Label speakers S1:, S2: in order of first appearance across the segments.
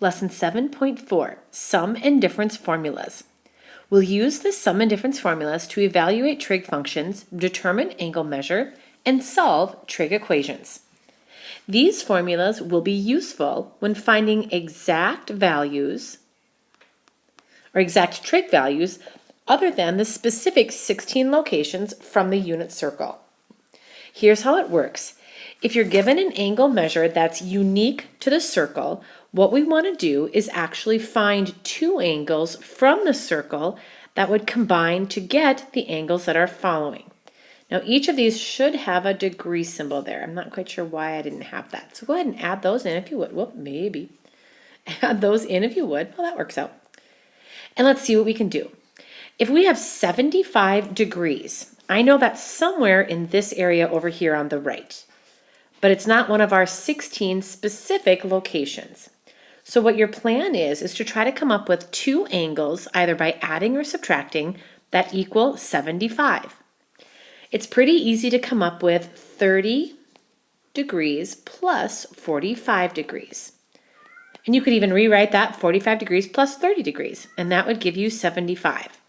S1: Lesson 7.4, Sum and Difference Formulas. We'll use the sum and difference formulas to evaluate trig functions, determine angle measure, and solve trig equations. These formulas will be useful when finding exact values or exact trig values other than the specific 16 locations from the unit circle. Here's how it works. If you're given an angle measure that's unique to the circle, what we want to do is actually find two angles from the circle that would combine to get the angles that are following. Now each of these should have a degree symbol there. I'm not quite sure why I didn't have that. So go ahead and add those in if you would. Well, maybe. Add those in if you would. Well, that works out. And let's see what we can do. If we have 75 degrees, I know that's somewhere in this area over here on the right, but it's not one of our 16 specific locations. So what your plan is to try to come up with two angles, either by adding or subtracting, that equal 75. It's pretty easy to come up with 30 degrees plus 45 degrees. And you could even rewrite that 45 degrees plus 30 degrees, and that would give you 75.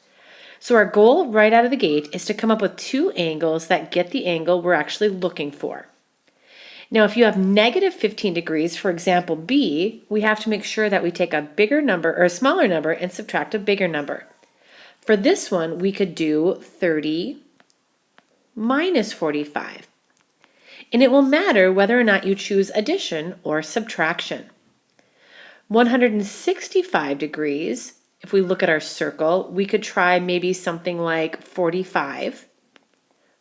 S1: So our goal right out of the gate is to come up with two angles that get the angle we're actually looking for. Now, if you have negative 15 degrees, for example, B, we have to make sure that we take a bigger number or a smaller number and subtract a bigger number. For this one, we could do 30 minus 45. And it will matter whether or not you choose addition or subtraction. 165 degrees, if we look at our circle, we could try maybe something like 45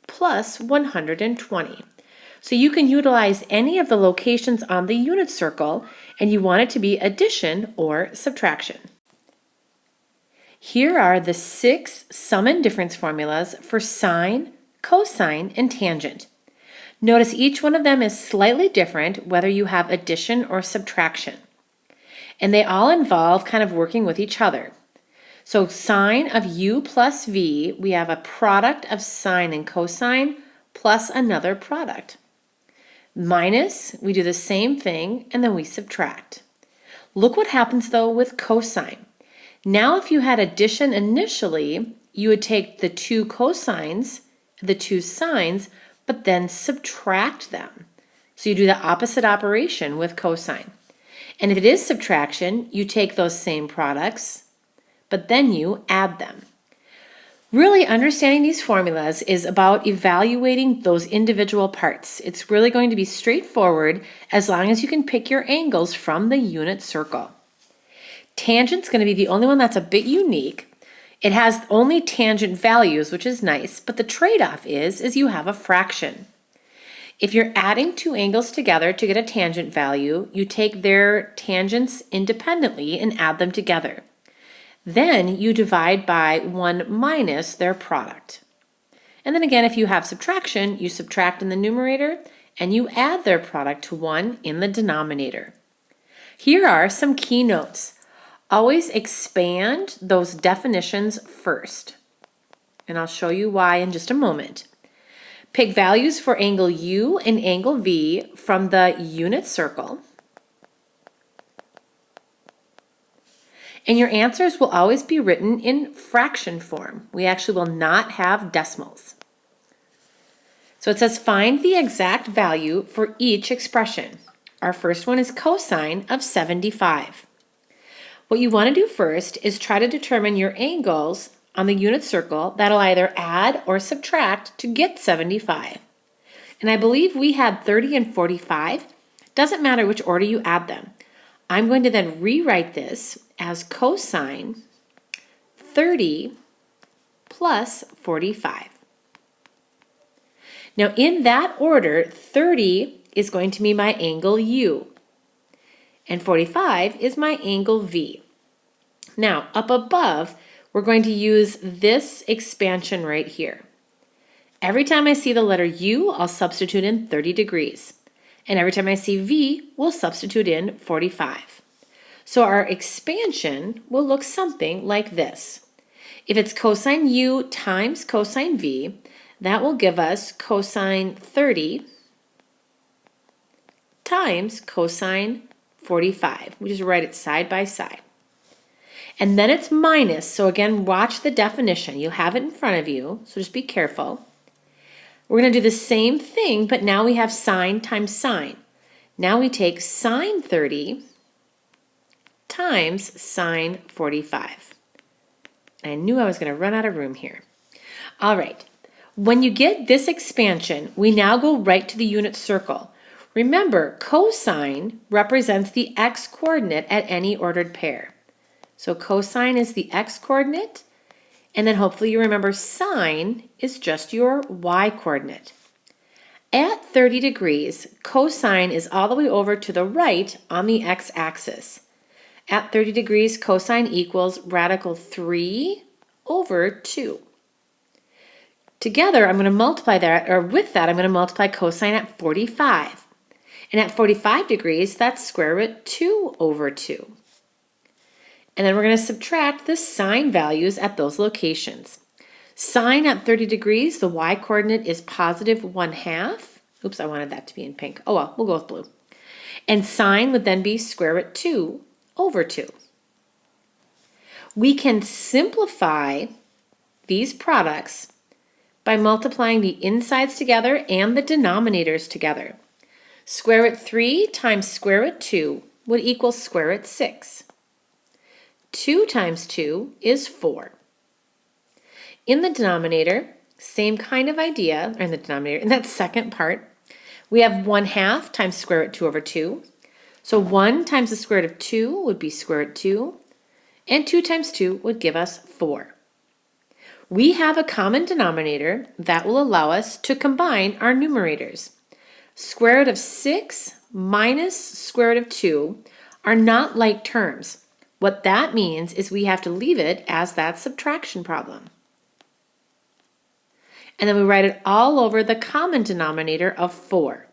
S1: plus 120. So you can utilize any of the locations on the unit circle, and you want it to be addition or subtraction. Here are the 6 sum and difference formulas for sine, cosine, and tangent. Notice each one of them is slightly different whether you have addition or subtraction. And they all involve kind of working with each other. So sine of u plus v, we have a product of sine and cosine plus another product. Minus, we do the same thing, and then we subtract. Look what happens though with cosine. Now if you had addition initially, you would take the two cosines, the two sines, but then subtract them. So you do the opposite operation with cosine. And if it is subtraction, you take those same products, but then you add them. Really understanding these formulas is about evaluating those individual parts. It's really going to be straightforward as long as you can pick your angles from the unit circle. Tangent's going to be the only one that's a bit unique. It has only tangent values, which is nice, but the trade-off is you have a fraction. If you're adding two angles together to get a tangent value, you take their tangents independently and add them together. Then you divide by 1 minus their product. And then again, if you have subtraction, you subtract in the numerator and you add their product to 1 in the denominator. Here are some key notes. Always expand those definitions first. And I'll show you why in just a moment. Pick values for angle U and angle V from the unit circle. And your answers will always be written in fraction form. We actually will not have decimals. So it says find the exact value for each expression. Our first one is cosine of 75. What you want to do first is try to determine your angles on the unit circle that'll either add or subtract to get 75. And I believe we had 30 and 45. Doesn't matter which order you add them. I'm going to then rewrite this as cosine 30 plus 45. Now in that order, 30 is going to be my angle U, and 45 is my angle V. Now up above, we're going to use this expansion right here. Every time I see the letter U, I'll substitute in 30 degrees. And every time I see V, we'll substitute in 45. So our expansion will look something like this. If it's cosine U times cosine V, that will give us cosine 30 times cosine 45. We just write it side by side. And then it's minus. So again, watch the definition. You'll have it in front of you, so just be careful. We're going to do the same thing, but now we have sine times sine. Now we take sine 30 times sine 45. I knew I was going to run out of room here. All right. When you get this expansion, we now go right to the unit circle. Remember, cosine represents the x-coordinate at any ordered pair. So cosine is the x-coordinate, and then hopefully you remember sine is just your y-coordinate. At 30 degrees, cosine is all the way over to the right on the x-axis. At 30 degrees, cosine equals radical 3 over 2. Together, I'm going to multiply that, or with that, I'm going to multiply cosine at 45. And at 45 degrees, that's square root 2 over 2. And then we're going to subtract the sine values at those locations. Sine at 30 degrees, the y-coordinate is positive 1/2. Oops, I wanted that to be in pink. Oh well, we'll go with blue. And sine would then be square root 2 over 2. We can simplify these products by multiplying the insides together and the denominators together. Square root 3 times square root 2 would equal square root 6. 2 times 2 is 4. In the denominator, same kind of idea, or in the denominator, in that second part, we have 1/2 times square root 2 over 2. So 1 times the square root of 2 would be square root 2, and 2 times 2 would give us 4. We have a common denominator that will allow us to combine our numerators. Square root of 6 minus square root of 2 are not like terms. What that means is we have to leave it as that subtraction problem. And then we write it all over the common denominator of 4.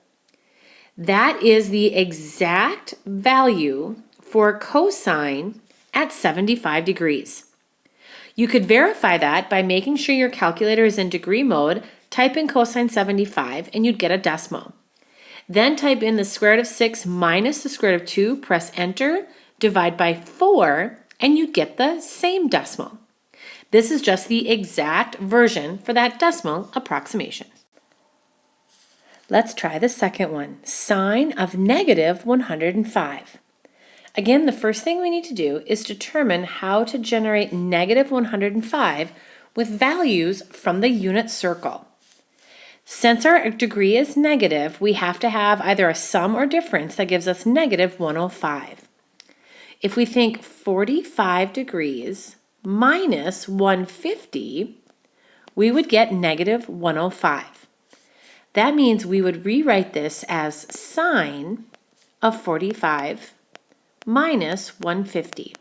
S1: That is the exact value for cosine at 75 degrees. You could verify that by making sure your calculator is in degree mode, type in cosine 75, and you'd get a decimal. Then type in the square root of 6 minus the square root of 2, press enter, divide by 4, and you get the same decimal. This is just the exact version for that decimal approximation. Let's try the second one, sine of negative 105. Again, the first thing we need to do is determine how to generate negative 105 with values from the unit circle. Since our degree is negative, we have to have either a sum or difference that gives us negative 105. If we think 45 degrees minus 150, we would get negative 105. That means we would rewrite this as sine of 45 minus 150.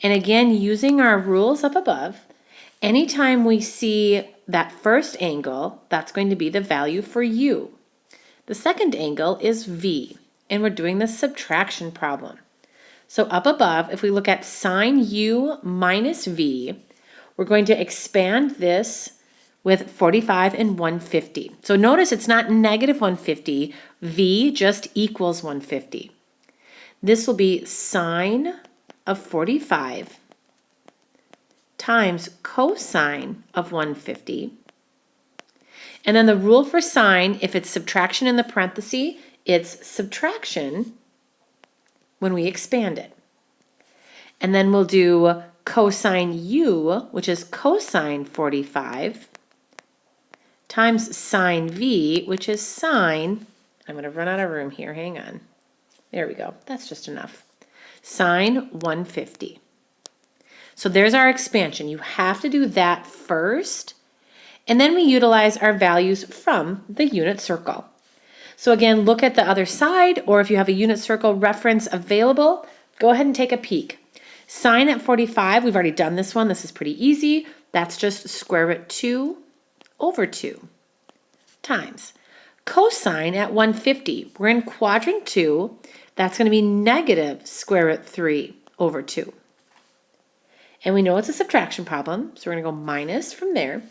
S1: And again, using our rules up above, anytime we see that first angle, that's going to be the value for u. The second angle is v, and we're doing the subtraction problem. So up above, if we look at sine u minus v, we're going to expand this with 45 and 150. So notice it's not negative 150, v just equals 150. This will be sine of 45 times cosine of 150. And then the rule for sine, if it's subtraction in the parenthesis, it's subtraction when we expand it. And then we'll do cosine u, which is cosine 45, times sine v, which is sine, I'm going to run out of room here, hang on. There we go, that's just enough. Sine 150. So there's our expansion. You have to do that first, and then we utilize our values from the unit circle. So again, look at the other side, or if you have a unit circle reference available, go ahead and take a peek. Sine at 45, we've already done this one. This is pretty easy. That's just square root 2 over 2 times. Cosine at 150, we're in quadrant 2. That's going to be negative square root 3 over 2. And we know it's a subtraction problem, so we're going to go minus from there.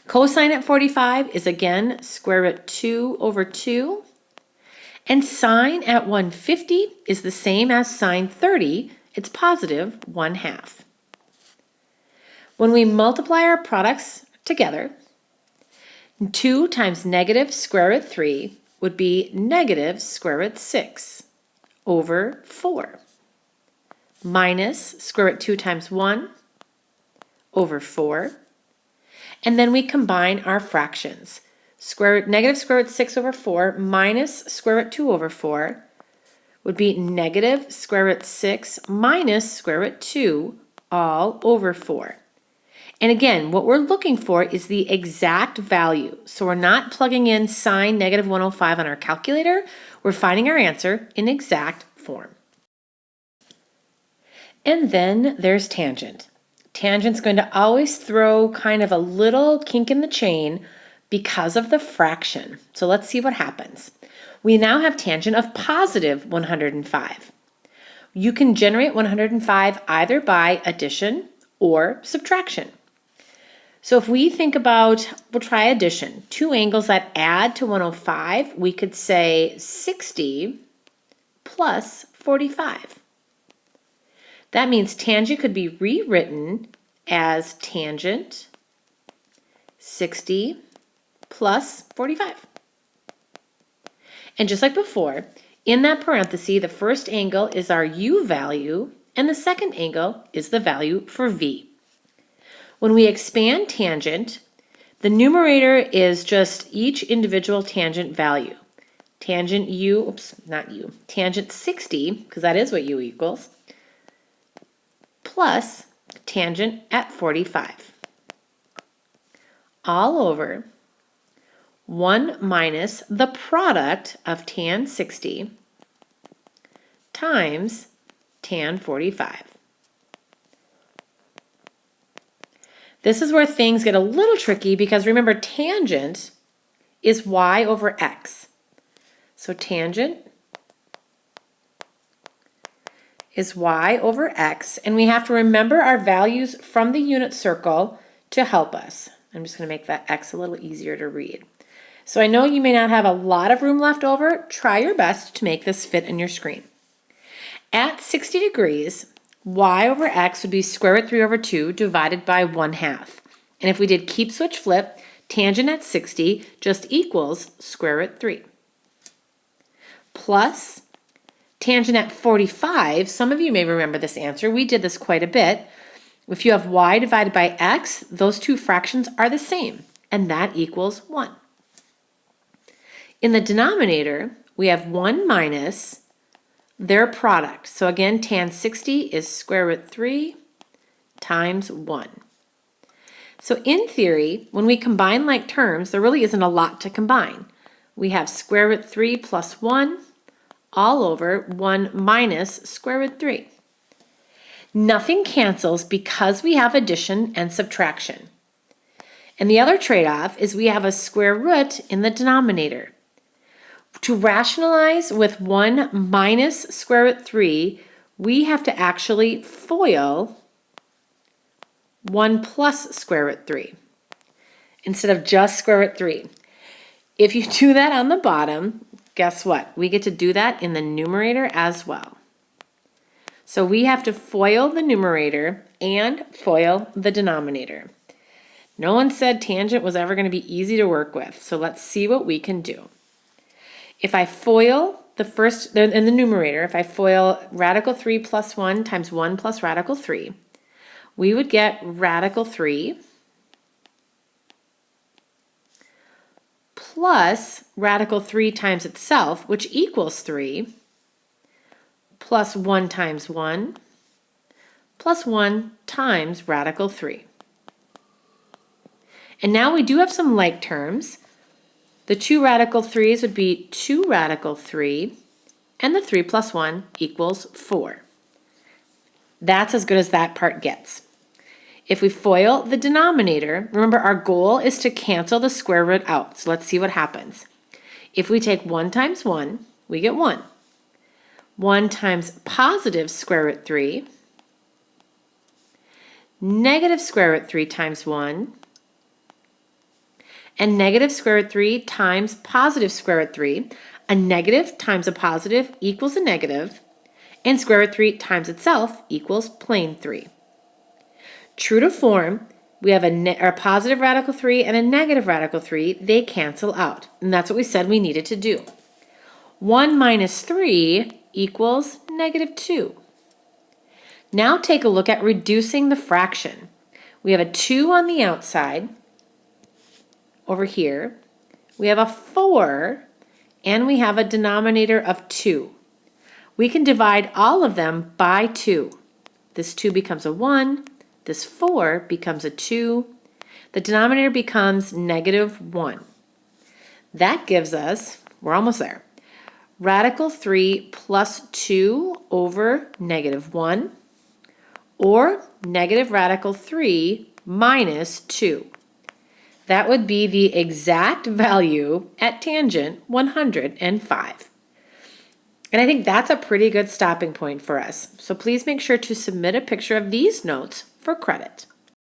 S1: Cosine at 45 is again square root 2 over 2. And sine at 150 is the same as sine 30. It's positive 1/2. When we multiply our products together, 2 times negative square root 3 would be negative square root 6 over 4 minus square root 2 times 1 over 4. And then we combine our fractions. Negative square root 6 over 4 minus square root 2 over 4 would be negative square root 6 minus square root 2 all over 4. And again, what we're looking for is the exact value. So we're not plugging in sine negative 105 on our calculator. We're finding our answer in exact form. And then there's tangent. Tangent's going to always throw kind of a little kink in the chain because of the fraction. So let's see what happens. We now have tangent of positive 105. You can generate 105 either by addition or subtraction. So if we think about, we'll try addition. Two angles that add to 105, we could say 60 plus 45. That means tangent could be rewritten as tangent 60 plus 45. And just like before, in that parenthesis, the first angle is our u value, and the second angle is the value for v. When we expand tangent, the numerator is just each individual tangent value. Tangent u, tangent 60, because that is what u equals, plus tangent at 45. All over 1 minus the product of tan 60 times tan 45. This is where things get a little tricky because remember, tangent is y over x. So tangent is y over x, and we have to remember our values from the unit circle to help us. I'm just going to make that x a little easier to read. So I know you may not have a lot of room left over. Try your best to make this fit in your screen. At 60 degrees, y over x would be square root 3 over 2 divided by 1/2. And if we did keep switch flip, tangent at 60 just equals square root 3. Plus tangent at 45, some of you may remember this answer. We did this quite a bit. If you have y divided by x, those two fractions are the same, and that equals 1. In the denominator, we have 1 minus their product. So again, tan 60 is square root 3 times 1. So in theory, when we combine like terms, there really isn't a lot to combine. We have square root 3 plus 1 all over 1 minus square root 3. Nothing cancels because we have addition and subtraction. And the other trade-off is we have a square root in the denominator. To rationalize with 1 minus square root 3, we have to actually FOIL 1 plus square root 3 instead of just square root 3. If you do that on the bottom, guess what? We get to do that in the numerator as well. So we have to FOIL the numerator and FOIL the denominator. No one said tangent was ever going to be easy to work with, so let's see what we can do. If I FOIL the first, in the numerator, if I FOIL radical 3 plus 1 times 1 plus radical 3, we would get radical 3 plus radical 3 times itself, which equals 3, plus 1 times 1, plus 1 times radical 3. And now we do have some like terms. The 2 radical 3's would be 2 radical 3, and the 3 plus 1 equals 4. That's as good as that part gets. If we FOIL the denominator, remember our goal is to cancel the square root out. So let's see what happens. If we take 1 times 1, we get 1. 1 times positive square root 3, negative square root 3 times 1, and negative square root 3 times positive square root 3. A negative times a positive equals a negative, and square root 3 times itself equals plane 3. True to form, we have a positive radical 3 and a negative radical 3. They cancel out, and that's what we said we needed to do. 1 minus 3 equals negative 2. Now take a look at reducing the fraction. We have a 2 on the outside over here. We have a 4, and we have a denominator of 2. We can divide all of them by 2. This 2 becomes a 1. This 4 becomes a 2. The denominator becomes negative 1. That gives us, we're almost there, radical 3 plus 2 over negative 1, or negative radical 3 minus 2. That would be the exact value at tangent 105. And I think that's a pretty good stopping point for us. So please make sure to submit a picture of these notes for credit.